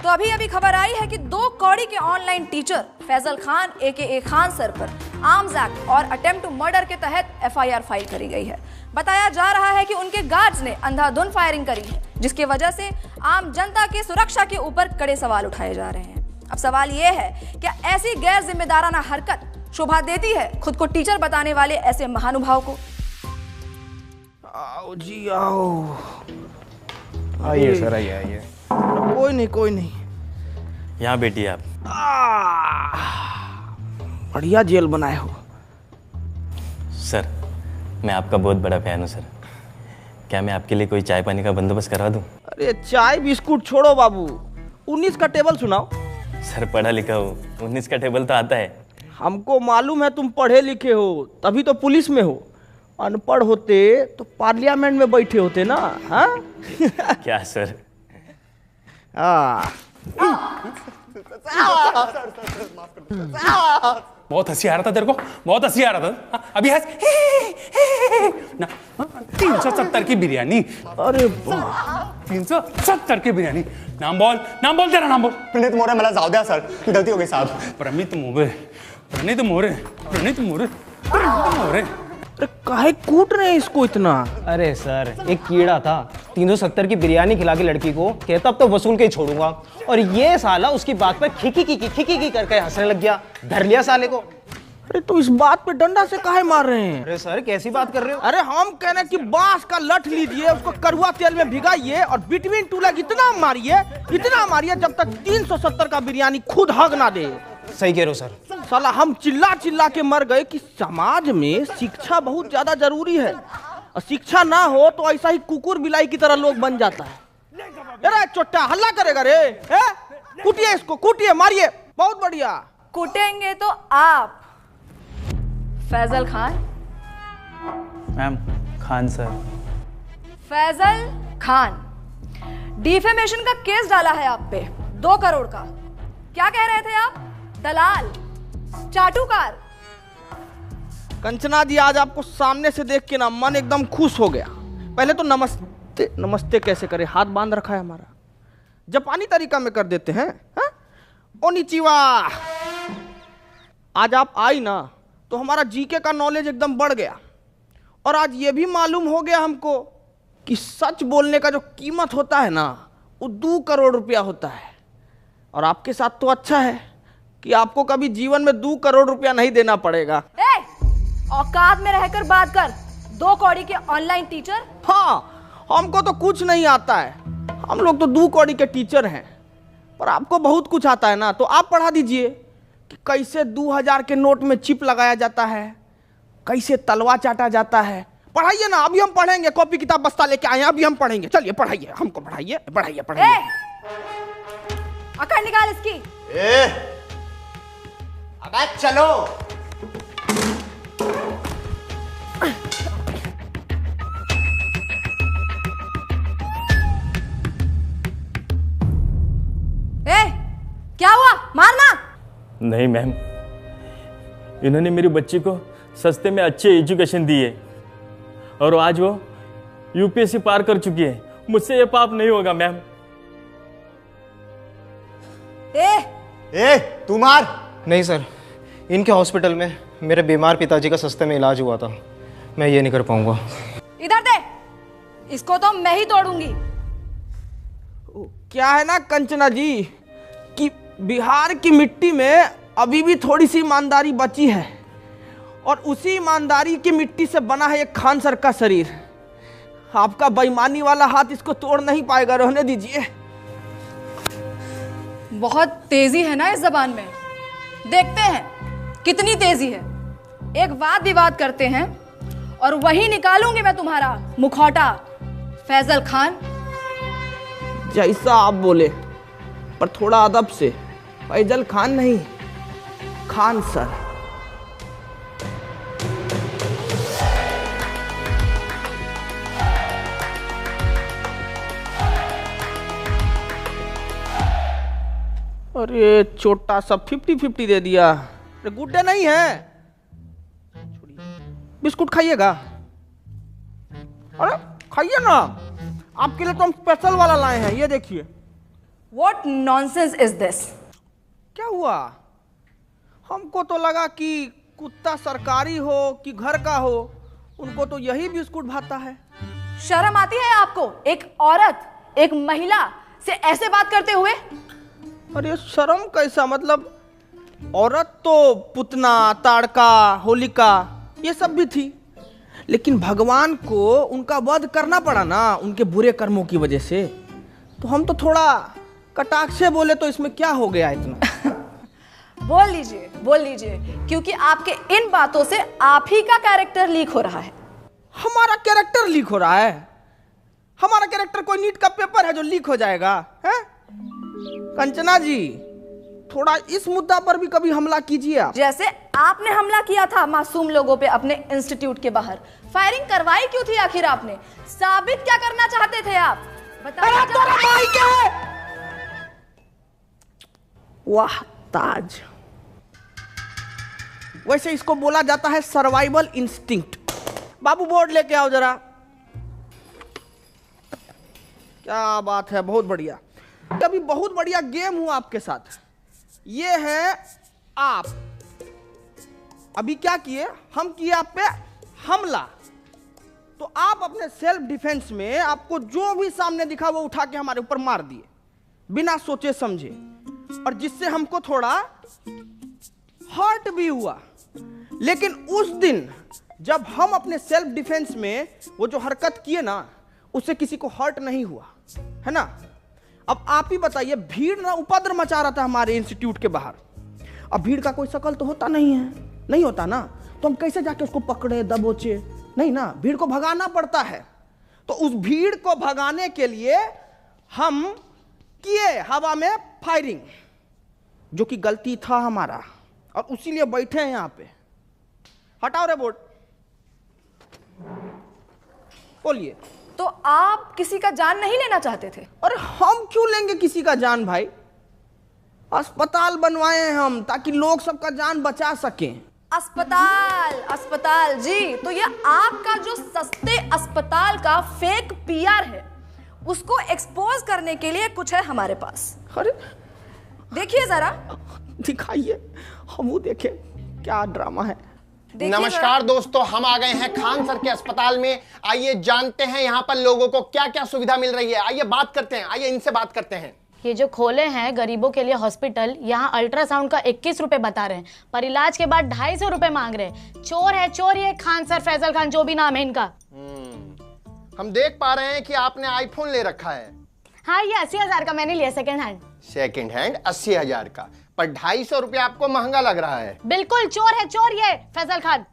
तो अभी अभी खबर आई है कि 2 कौड़ी के ऑनलाइन टीचर फैजल खान एके खान सर पर आर्म्स एक्ट और अटेम्प्ट टू मर्डर के तहत एफआईआर फाइल करी गई है। बताया जा रहा है कि उनके गार्ड्स ने अंधाधुंध फायरिंग करी है, जिसकी वजह से आम जनता की सुरक्षा के ऊपर कड़े सवाल उठाए जा रहे हैं। अब सवाल यह है, क्या ऐसी गैर जिम्मेदाराना हरकत शोभा देती है खुद को टीचर बताने वाले ऐसे महानुभाव को? आओ जी आओ। आइए सर, आइए। कोई नहीं। यहाँ बैठिए आप। बढ़िया जेल बनाए हो सर, मैं आपका बहुत बड़ा फैन हूँ सर। क्या मैं आपके लिए कोई चाय पानी का बंदोबस्त करवा दूँ? अरे चाय बिस्कुट छोड़ो बाबू, 19 का टेबल सुनाओ। सर पढ़ा लिखा हो, 19 का टेबल तो आता है। हमको मालूम है तुम पढ़े लिखे हो, तभी तो पुलिस में हो। अनपढ़ होते तो पार्लियामेंट में बैठे होते ना। हाँ क्या सर? बहुत हंसी आ रहा था तेरे को, बहुत हंसी आ रहा था। अभी हंस ना। 370 की बिरयानी। अरे 370 की बिरयानी। नाम बोल तेरा नाम बोल। प्रणीत मोरे। मला जाऊ द्या सर, गलती हो गई साहब। प्रणीत मोरे। अरे काहे कूट रहे हैं इसको इतना? अरे सर, एक कीड़ा था 370 की बिरयानी खिला के लड़की को, कहता अब तो वसूल के ही छोड़ूंगा, और ये साला उसकी बात पर खिकी करके हंसने लग गया। धर लिया साले को। अरे तो इस बात पे डंडा से काहे मार रहे हैं? अरे सर कैसी बात कर रहे हो? अरे हम कह रहे हैं कि बांस का लठ लीजिए, उसको कड़वा तेल में भिगाइए और बिटवीन टू लेग इतना मारिए जब तक 370 का बिरयानी खुद हग ना दे। सही कह रहे हो सर। साला हम चिल्ला के मर गए कि समाज में शिक्षा बहुत ज्यादा जरूरी है, और शिक्षा ना हो तो ऐसा ही कुकुर बिलाई की तरह लोग बन जाता है। अरे चोट्टा हल्ला करेगा रे? कूटिए इसको, कूटिए, मारिए। बहुत बढ़िया। कूटेंगे तो आप Faizal Khan. Ma'am, Khan sir. Faizal Khan, defamation का केस डाला है आप पे 2 करोड़ का। क्या कह रहे थे आप? दलाल, चाटुकार। कंचना जी, आज आपको सामने से देख के ना मन एकदम खुश हो गया। पहले तो नमस्ते कैसे करे, हाथ बांध रखा है हमारा। जापानी तरीका में कर देते हैं। ओनिचिवा। आज आप आई ना तो हमारा जीके का नॉलेज एकदम बढ़ गया, और आज ये भी मालूम हो गया हमको कि सच बोलने का जो कीमत होता है ना, वो 2 करोड़ रुपया होता है। और आपके साथ तो अच्छा है कि आपको कभी जीवन में 2 करोड़ रुपया नहीं देना पड़ेगा। औकात में रहकर बात कर। 2 कौड़ी के ऑनलाइन टीचर। हाँ, हमको तो कुछ नहीं आता है, हम लोग तो 2 कौड़ी के टीचर हैं। पर आपको बहुत कुछ आता है ना, तो आप पढ़ा दीजिए कि कैसे 2000 के नोट में चिप लगाया जाता है, कैसे तलवा चाटा जाता है। पढ़ाइए ना, अभी हम पढ़ेंगे। कॉपी किताब बस्ता लेके आए हैं, अभी हम पढ़ेंगे। चलिए पढ़ाइए, हमको पढ़ाइए। अकड़ निकाल इसकी। अबे चलो। क्या हुआ? मारना नहीं मैम, इन्होंने मेरी बच्ची को सस्ते में अच्छी एजुकेशन दी है, और आज वो यूपीएससी पार कर चुकी है। मुझसे ये पाप नहीं होगा मैम। तू मार। नहीं सर, इनके हॉस्पिटल में मेरे बीमार पिताजी का सस्ते में इलाज हुआ था, मैं ये नहीं कर पाऊंगा। इधर दे, इसको तो मैं ही तोड़ूंगी। क्या है ना कंचना जी कि बिहार की मिट्टी में अभी भी थोड़ी सी ईमानदारी बची है, और उसी ईमानदारी की मिट्टी से बना है एक खान सर का शरीर। आपका बेईमानी वाला हाथ इसको तोड़ नहीं पाएगा, रहने दीजिए। बहुत तेजी है ना इस जबान में, देखते हैं कितनी तेजी है। एक वाद विवाद करते हैं और वही निकालूंगी मैं तुम्हारा मुखौटा। फैजल खान, जैसा आप बोले, पर थोड़ा अदब से। फैजल खान नहीं, खान सर। अरे छोटा सा 50-50 दे दिया। अरे गुड्डे नहीं है, बिस्कुट खाइएगा? अरे खाइए ना, आपके लिए तो हम स्पेशल वाला लाए हैं, ये देखिए। What nonsense is this? क्या हुआ? हमको तो लगा कि कुत्ता सरकारी हो कि घर का हो, उनको तो यही बिस्कुट भाता है। शर्म आती है आपको? एक औरत, एक महिला से ऐसे बात करते हुए? अरे शर्म कैसा, मतलब औरत तो पुतना, ताड़का, होलिका ये सब भी थी, लेकिन भगवान को उनका वध करना पड़ा ना उनके बुरे कर्मों की वजह से, तो हम तो थोड़ा कटाक्ष से बोले तो इसमें क्या हो गया इतना। बोल लीजिए, क्योंकि आपके इन बातों से आप ही का कैरेक्टर लीक हो रहा है। हमारा कैरेक्टर लीक हो रहा है? हमारा कैरेक्टर कोई नीट का पेपर है जो लीक हो जाएगा? है कंचना जी, थोड़ा इस मुद्दा पर भी कभी हमला कीजिए आप। जैसे आपने हमला किया था मासूम लोगों पे अपने इंस्टीट्यूट के बाहर। फायरिंग करवाई क्यों थी आखिर आपने? साबित क्या करना चाहते थे आप? बताइए। वाह ताज, वैसे इसको बोला जाता है सर्वाइवल इंस्टिंक्ट। बाबू बोर्ड लेके आओ जरा। क्या बात है, बहुत बढ़िया। अभी बहुत बढ़िया गेम हुआ आपके साथ। ये है आप अभी क्या किए, हम किए आप पे हमला, तो आप अपने सेल्फ डिफेंस में आपको जो भी सामने दिखा वो उठा के हमारे ऊपर मार दिए बिना सोचे समझे, और जिससे हमको थोड़ा हर्ट भी हुआ। लेकिन उस दिन जब हम अपने सेल्फ डिफेंस में वो जो हरकत किए ना, उससे किसी को हर्ट नहीं हुआ, है ना। अब आप ही बताइए, भीड़ ना उपद्रव मचा रहा था हमारे इंस्टीट्यूट के बाहर। अब भीड़ का कोई शकल तो होता नहीं है, नहीं होता ना, तो हम कैसे जाके उसको पकड़े दबोचे? नहीं ना, भीड़ को भगाना पड़ता है। तो उस भीड़ को भगाने के लिए हम किए हवा में फायरिंग, जो कि गलती था हमारा, और उसीलिए बैठे हैं यहां पे। हटाओ रे बोर्ड, बोलिए। तो आप किसी का जान नहीं लेना चाहते थे? अरे हम क्यों लेंगे किसी का जान भाई? अस्पताल बनवाए हैं हम ताकि लोग सबका जान बचा सकें। अस्पताल जी, तो ये आपका जो सस्ते अस्पताल का फेक पीआर है, उसको एक्सपोज करने के लिए कुछ है हमारे पास। अरे देखिए जरा, दिखाइए, हम वो देखें क्या ड्रामा है। नमस्कार दोस्तों, हम आ गए हैं खान सर के अस्पताल में। आइए जानते हैं यहाँ पर लोगों को क्या क्या सुविधा मिल रही है। आइए बात करते हैं, आइए इनसे बात करते हैं। ये जो खोले हैं गरीबों के लिए हॉस्पिटल, यहाँ अल्ट्रासाउंड का 21 रुपए बता रहे हैं, पर इलाज के बाद 250 रुपए मांग रहे हैं। चोर है चोर, ये खान सर, फैजल खान, जो भी नाम है इनका। हम देख पा रहे हैं कि आपने आईफोन ले रखा है। हाँ, ये 80,000 का मैंने लिया, सेकंड हैंड। सेकंड हैंड 80,000 का, पर 250 रुपए आपको महंगा लग रहा है। बिल्कुल चोर है चोर ये फैजल खान।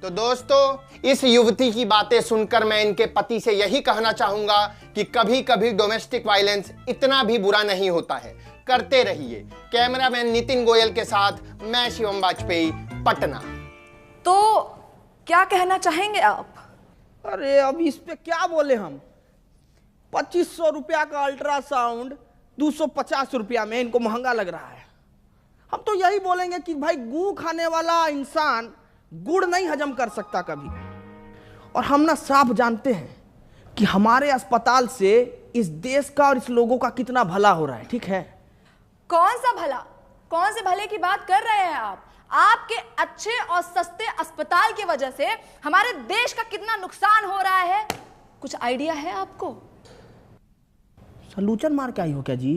तो दोस्तों, इस युवती की बातें सुनकर मैं इनके पति से यही कहना चाहूंगा कि कभी कभी डोमेस्टिक वायलेंस इतना भी बुरा नहीं होता है। करते रहिए। कैमरामैन नितिन गोयल के साथ मैं शिवम वाजपेयी, पटना। तो क्या कहना चाहेंगे आप? अरे अब इस पे क्या बोले हम? 2500 रुपया का अल्ट्रासाउंड 250 रुपया में इनको महंगा लग रहा है। हम तो यही बोलेंगे कि भाई, गू खाने वाला इंसान गुड़ नहीं हजम कर सकता कभी। और हम ना साफ जानते हैं कि हमारे अस्पताल से इस देश का और इस लोगों का कितना भला हो रहा है, ठीक है। कौन सा भला? कौन से भले की बात कर रहे हैं आप? आपके अच्छे और सस्ते अस्पताल की वजह से हमारे देश का कितना नुकसान हो रहा है, कुछ आइडिया है आपको? सलूचन मार के आई हो क्या जी?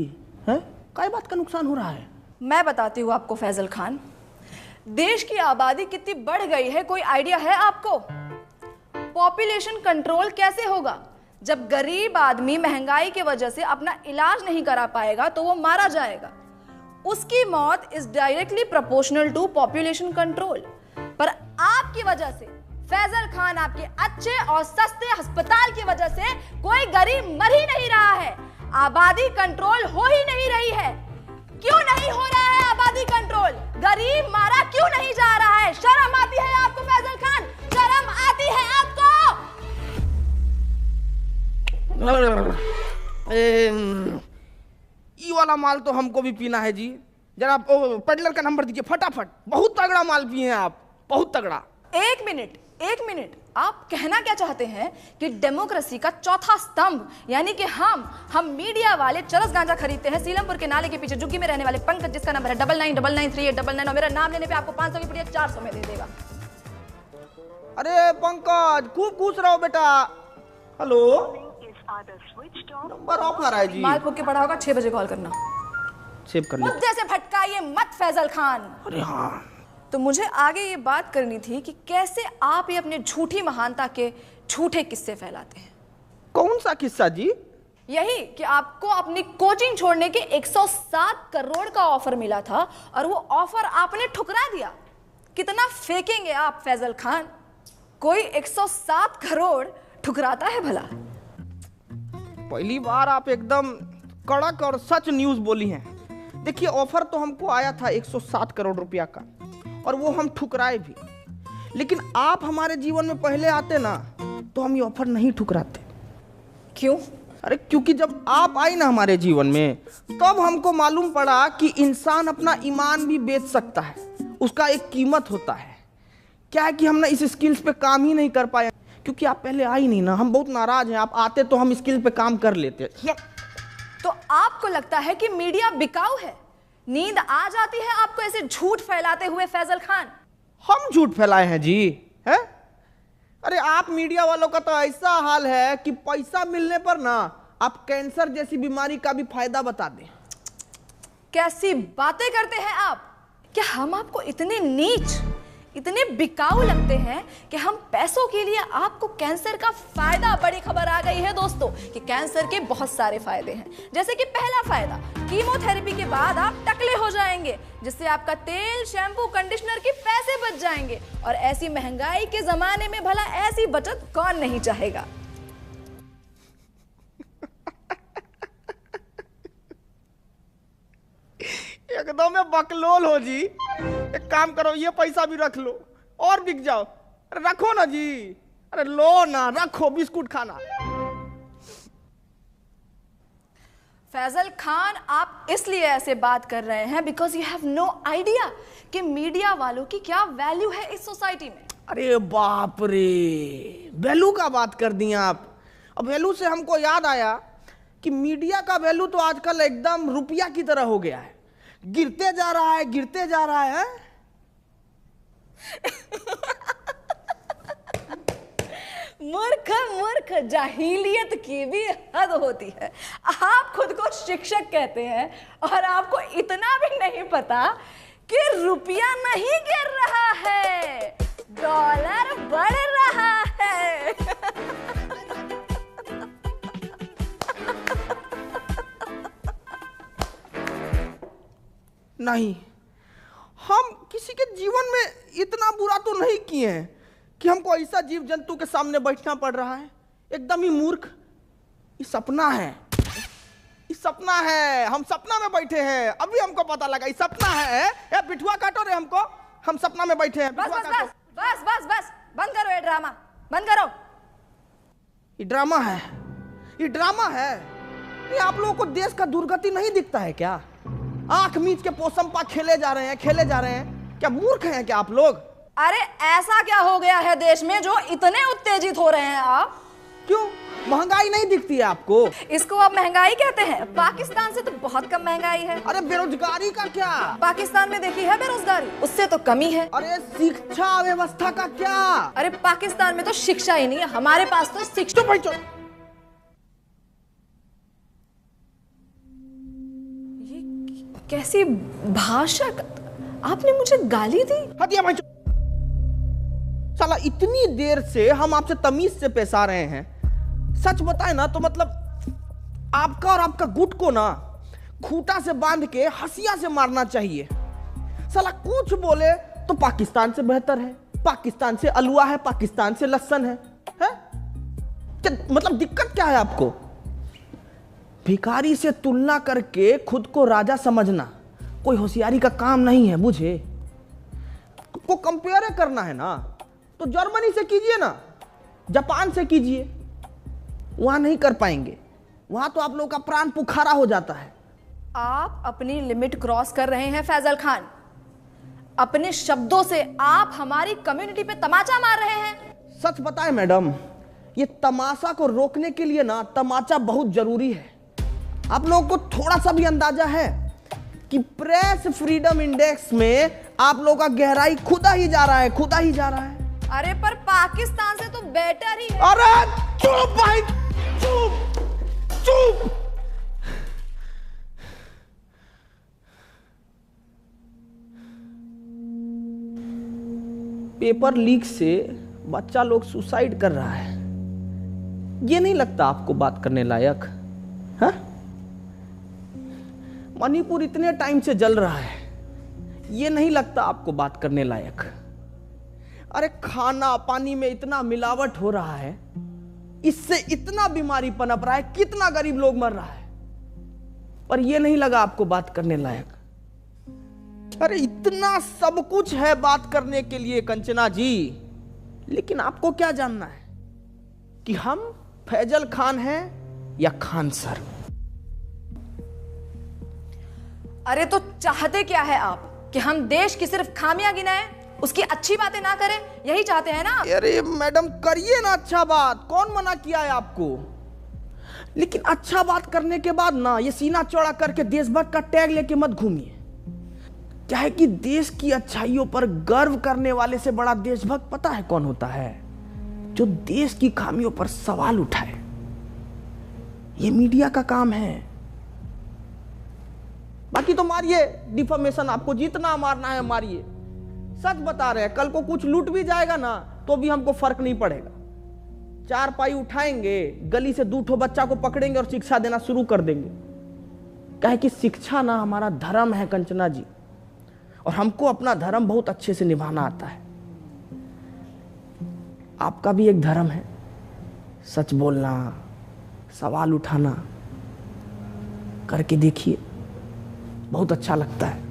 हैं? काय बात का नुकसान हो रहा है? मैं बताती हूँ आपको फैजल खान। देश की आबादी कितनी बढ़ गई है, कोई आइडिया है आपको? पॉपुलेशन कंट्रोल कैसे होगा? जब गरीब आदमी महंगाई की वजह से अपना इलाज नहीं करा पाएगा तो वो मारा जाएगा। उसकी मौत is directly proportional to population control. पर आपकी वजह से, फैजल खान, आपके अच्छे और सस्ते अस्पताल की वजह से कोई गरीब मर ही नहीं रहा है, आबादी कंट्रोल हो ही नहीं रही है। क्यों नहीं हो रहा है आबादी कंट्रोल? गरीब मारा क्यों नहीं जा रहा है? शर्म आती है आपको फैजल खान? शर्म आती है आपको? ये वाला माल तो हमको भी पीना है जी। जरा पेडलर का नंबर दीजिए फटाफट। बहुत तगड़ा माल पिए हैं आप, बहुत तगड़ा। एक मिनट, आप कहना क्या चाहते हैं कि डेमोक्रेसी का चौथा स्तंभ यानी कि हम मीडिया वाले चरस गांजा खरीदते हैं सीलमपुर के नाले के पीछे झुग्गी में रहने वाले पंकज, जिसका नंबर है 99993899, और मेरा नाम लेने पे आपको 500 की पुड़िया 400 में दे देगा। अरे पंकज, खूब खुश रहो बेटा। हेलो, नंबर ऑफ आ रहा है जी। माल फूक के पड़ा होगा, 6 बजे कॉल करना। सेव कर मुद्दे से भटकाइए मत फैजल खान। अरे हाँ, तो मुझे आगे ये बात करनी थी कि कैसे आप ये अपने झूठी महानता के झूठे किस्से फैलाते हैं। कौन सा किस्सा जी? यही कि आपको अपनी कोचिंग छोड़ने के 107 करोड़ का ऑफर मिला था और वो ऑफर आपने ठुकरा दिया। कितना फेंकेंगे आप फैजल खान? कोई 107 करोड़ ठुकराता है भला? पहली बार आप एकदम कड़क और सच न्यूज बोली हैं। देखिए, ऑफर तो हमको आया था 107 करोड़ रुपया का, और वो हम ठुकराए भी। लेकिन आप हमारे जीवन में पहले आते ना तो हम ये ऑफर नहीं ठुकराते। क्यों? अरे क्योंकि जब आप आई ना हमारे जीवन में, तब हमको मालूम पड़ा कि इंसान अपना ईमान भी बेच सकता है, उसका एक कीमत होता है। क्या है कि हम ना इस स्किल्स पे काम ही नहीं कर पाए क्योंकि आप पहले आई नहीं ना। हम बहुत नाराज हैं, आप आते तो हम स्किल पे काम कर लेते। तो आपको लगता है कि मीडिया बिकाऊ है? नींद आ जाती है आपको ऐसे झूठ फैलाते हुए फैजल खान? हम झूठ फैलाए हैं जी? है? अरे आप मीडिया वालों का तो ऐसा हाल है कि पैसा मिलने पर ना आप कैंसर जैसी बीमारी का भी फायदा बता दें। कैसी बातें करते हैं आप? क्या हम आपको इतने नीच, इतने बिकाऊ लगते हैं कि हम पैसों के लिए आपको कैंसर का फायदा? बड़ी खबर आ गई है दोस्तों कि कैंसर के बहुत सारे फायदे हैं। जैसे कि पहला फायदा, कीमोथेरेपी के बाद आप टकले हो जाएंगे, जिससे आपका तेल, शैम्पू, कंडीशनर के पैसे बच जाएंगे। और ऐसी महंगाई के जमाने में भला ऐसी बचत कौन नहीं चाहेगा? एकदम में बकलोल हो जी। एक काम करो, ये पैसा भी रख लो और बिक जाओ। अरे रखो ना जी, अरे लो ना, रखो, बिस्कुट खाना। फैजल खान, आप इसलिए ऐसे बात कर रहे हैं because you have no idea कि मीडिया वालों की क्या वैल्यू है इस सोसाइटी में। अरे बाप रे, वैल्यू का बात कर दिया आप। अब वैल्यू से हमको याद आया कि मीडिया का वैल्यू तो आजकल एकदम रुपया की तरह हो गया है, गिरते जा रहा है, गिरते जा रहा है। मूर्ख मूर्ख, जाहिलियत की भी हद होती है। आप खुद को शिक्षक कहते हैं और आपको इतना भी नहीं पता कि रुपया नहीं गिर रहा है, डॉलर बढ़ रहा है। नहीं, हम किसी के जीवन में इतना बुरा तो नहीं किए हैं कि हमको ऐसा जीव जंतु के सामने बैठना पड़ रहा है। एकदम ही मूर्ख। ये सपना है, ये सपना है। हम सपना में बैठे हैं, अभी हमको पता लगा ये सपना है। ए बिठुआ काटो रे हमको, हम सपना में बैठे हैं। बस बस बस बस बस बस, बंद करो ये ड्रामा, बंद करो। ये ड्रामा है, ये ड्रामा है। ये आप लोगों को देश का दुर्गति नहीं दिखता है क्या? आंख मीच के पोसमपा खेले जा रहे हैं, खेले जा रहे हैं। क्या मूर्ख हैं क्या आप लोग? अरे ऐसा क्या हो गया है देश में जो इतने उत्तेजित हो रहे हैं आप? क्यों, महंगाई नहीं दिखती है आपको? इसको आप महंगाई कहते हैं? पाकिस्तान से तो बहुत कम महंगाई है। अरे बेरोजगारी का क्या? पाकिस्तान में देखी है बेरोजगारी, उससे तो कमी है। अरे शिक्षा व्यवस्था का क्या? अरे पाकिस्तान में तो शिक्षा ही नहीं है, हमारे पास तो शिक्षा। ये कैसी भाषा? आपने मुझे गाली दी? हटिया भाई। साला इतनी देर से हम आपसे तमीज से पेश आ रहे हैं। सच बताए ना तो मतलब आपका और आपका गुट को ना खूंटा से बांध के हंसिया से मारना चाहिए। साला कुछ बोले तो पाकिस्तान से बेहतर है, पाकिस्तान से अलुआ है, पाकिस्तान से लहसन है? क्या मतलब दिक्कत क्या है आपको? भिखारी से तुलना करके खुद को राजा समझना कोई होशियारी का काम नहीं है, बुझे? को कंपेयर करना है ना तो जर्मनी से कीजिए ना, जापान से कीजिए। वहां नहीं कर पाएंगे, वहां तो आप लोगों का प्राण पुखारा हो जाता है। आप अपनी लिमिट क्रॉस कर रहे हैं फैजल खान। अपने शब्दों से आप हमारी कम्युनिटी पे तमाचा मार रहे हैं। सच बताएं मैडम, ये तमाशा को रोकने के लिए ना तमाचा बहुत जरूरी है। आप लोगों को थोड़ा सा भी अंदाजा है कि प्रेस फ्रीडम इंडेक्स में आप लोगों का गहराई खुदा ही जा रहा है, खुदा ही जा रहा है। अरे पर पाकिस्तान से तो बेटर ही है। अरे चुप भाई, चुप चुप। पेपर लीक से बच्चा लोग सुसाइड कर रहा है, ये नहीं लगता आपको बात करने लायक? हाँ? मणिपुर इतने टाइम से जल रहा है, ये नहीं लगता आपको बात करने लायक? अरे खाना पानी में इतना मिलावट हो रहा है, इससे इतना बीमारी पनप रहा है, कितना गरीब लोग मर रहा है, पर यह नहीं लगा आपको बात करने लायक? अरे इतना सब कुछ है बात करने के लिए कंचना जी, लेकिन आपको क्या जानना है कि हम फैजल खान हैं या खान सर? अरे तो चाहते क्या है आप? कि हम देश की सिर्फ खामियां गिनाएं, उसकी अच्छी बातें ना करें? यही चाहते हैं ना? अरे मैडम करिए ना अच्छा बात, कौन मना किया है आपको? लेकिन अच्छा बात करने के बाद ना ये सीना चौड़ा करके देशभक्त का टैग लेके मत घूमिए। क्या है कि देश की अच्छाइयों पर गर्व करने वाले से बड़ा देशभक्त पता है कौन होता है? जो देश की खामियों पर सवाल उठाए। ये मीडिया का काम है। बाकी तो मारिए डिफॉर्मेशन, आपको जितना मारना है मारिए। सच बता रहे हैं, कल को कुछ लूट भी जाएगा ना तो भी हमको फर्क नहीं पड़ेगा। 4 पाई उठाएंगे, गली से 2 ठो बच्चा को पकड़ेंगे और शिक्षा देना शुरू कर देंगे। कहे कि शिक्षा ना हमारा धर्म है कंचना जी, और हमको अपना धर्म बहुत अच्छे से निभाना आता है। आपका भी एक धर्म है, सच बोलना, सवाल उठाना। करके देखिए, बहुत अच्छा लगता है।